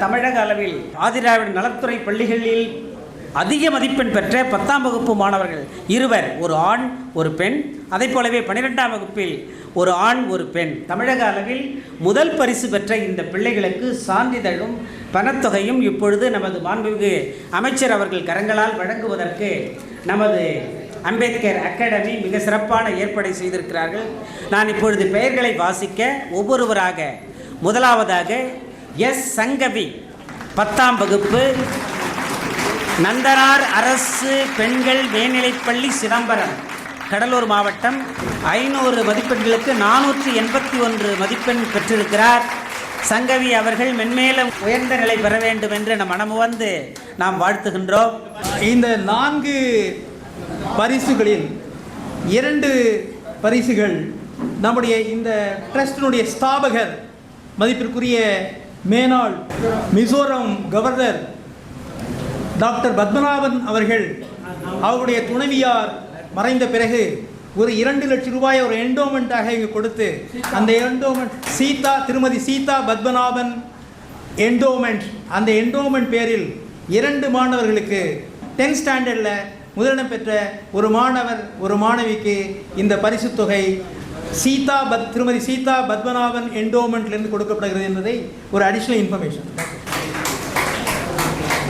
தமிழக அளவில் ஆதிதிராவிட நலத்துறை பள்ளிகளில் அதிக மதிப்பெண் பெற்ற 10ஆம் வகுப்பு மாணவர்கள் இருவர், ஒரு ஆண் ஒரு பெண். அதை போலவே 12ஆம் வகுப்பில் ஒரு ஆண் ஒரு பெண். தமிழக அளவில் முதல் பரிசு பெற்ற இந்த பிள்ளைகளுக்கு சான்றிதழும் பணத்தொகையும் இப்பொழுது நமது மாண்புமிகு அமைச்சர் அவர்கள் கரங்களால் வழங்குவதற்கு நமது அம்பேத்கர் அகாடமி மிக சிறப்பான ஏற்பாடை செய்திருக்கிறார்கள். நான் இப்பொழுது பெயர்களை வாசிக்க ஒவ்வொருவராக, முதலாவதாக எஸ் சங்கவி, 10ஆம் வகுப்பு, நந்தனார் அரசு பெண்கள் மேல்நிலைப்பள்ளி, சிதம்பரம், கடலூர் மாவட்டம். 500 மதிப்பெண்களுக்கு 481 மதிப்பெண் பெற்றிருக்கிறார். சங்கவி அவர்கள் மென்மேலும் உயர்ந்த நிலை பெற வேண்டும் என்று நம் மனமுவந்து நாம் வாழ்த்துகின்றோம். இந்த 4 பரிசுகளில் 2 பரிசுகள் நம்முடைய இந்த ட்ரஸ்டினுடைய ஸ்தாபகர் மதிப்பிற்குரிய மேனாள் மிசோரம் கவர்னர் டாக்டர் பத்மநாபன் அவர்கள் அவருடைய துணைவியார் மறைந்த பிறகு ஒரு 2 லட்சம் ரூபாய் ஒரு என்டோமெண்ட்டாக இங்கே கொடுத்து, அந்த என்டோமெண்ட் திருமதி சீதா பத்மநாபன் என்டோமெண்ட், அந்த என்டோமெண்ட் பேரில் 2 மாணவர்களுக்கு 10th ஸ்டாண்டர்டில் முதலிடம் பெற்ற ஒரு மாணவர் ஒரு மாணவிக்கு இந்த பரிசு தொகை திருமதி சீதா பத்மநாபன் என்டோமெண்ட்லேருந்து கொடுக்கப்படுகிறது என்பதை ஒரு அடிஷ்னல் இன்ஃபர்மேஷன்.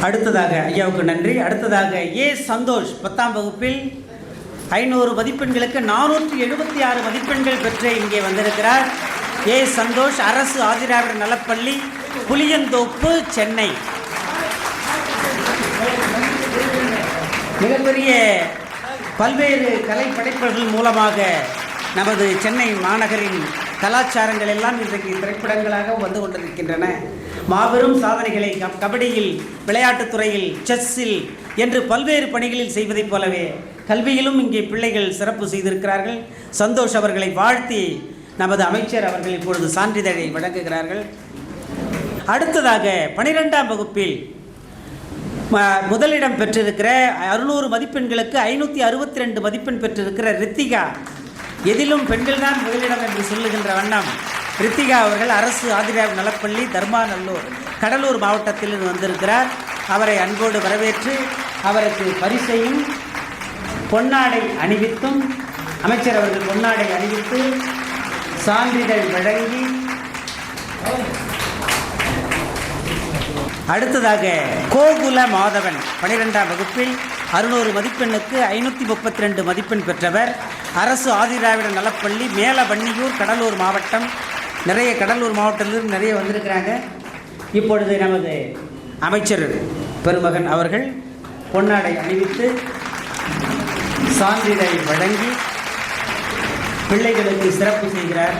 அடுத்ததாக ஐயாவுக்கு நன்றி. அடுத்ததாக ஏ சந்தோஷ், 10ஆம் வகுப்பில் 500 மதிப்பெண்களுக்கு 476 மதிப்பெண்கள் பெற்று இங்கே வந்திருக்கிறார். ஏ சந்தோஷ், அரசு ஆதிதிராவிட நலப்பள்ளி, புளியந்தோப்பு, சென்னை. மிகப்பெரிய பல்வேறு கலை படைப்புகள் மூலமாக நமது சென்னை மாநகரின் கலாச்சாரங்கள் எல்லாம் இன்றைக்கு திரைப்படங்களாக வந்து கொண்டிருக்கின்றன. மாபெரும் சாதனைகளை கபடியில், விளையாட்டுத் துறையில், செஸ்ஸில் என்று பல்வேறு பணிகளில் செய்வதைப் போலவே கல்வியிலும் இங்கே பிள்ளைகள் சிறப்பு செய்திருக்கிறார்கள். சந்தோஷ் அவர்களை வாழ்த்தி நமது அமைச்சர் அவர்கள் இப்பொழுது சான்றிதழை வழங்குகிறார்கள். அடுத்ததாக 12ஆம் வகுப்பில் முதலிடம் பெற்றிருக்கிற 600 மதிப்பெண்களுக்கு 562 மதிப்பெண் பெற்றிருக்கிற ரித்திகா, எதிலும் பெண்கள் தான் முதலிடம் என்று சொல்லுகின்ற வண்ணம் ரித்திகா அவர்கள் அரசு ஆதிதிராவிட நலப்பள்ளி, தர்மாநல்லூர், கடலூர் மாவட்டத்தில் வந்திருக்கிறார். அவரை அன்போடு வரவேற்று அவருக்கு பரிசையும் பொன்னாடை அணிவித்தும், அமைச்சர் அவர்கள் பொன்னாடை அணிவித்து சான்றிதழ் வழங்கி, அடுத்ததாக கோகுல மாதவன், 12ஆம் வகுப்பில் 600 மதிப்பெண்ணுக்கு 532 மதிப்பெண் பெற்றவர். அரசு ஆதிதிராவிட நலப்பள்ளி, மேலவன்னியூர், கடலூர் மாவட்டம். நிறைய கடலூர் மாவட்டத்திலிருந்து நிறைய வந்திருக்கிறாங்க. இப்பொழுது நமது அமைச்சர் பெருமகன் அவர்கள் பொன்னாடை அணிவித்து சான்றிதழை வழங்கி பிள்ளைகளுக்கு சிறப்பு செய்கிறார்.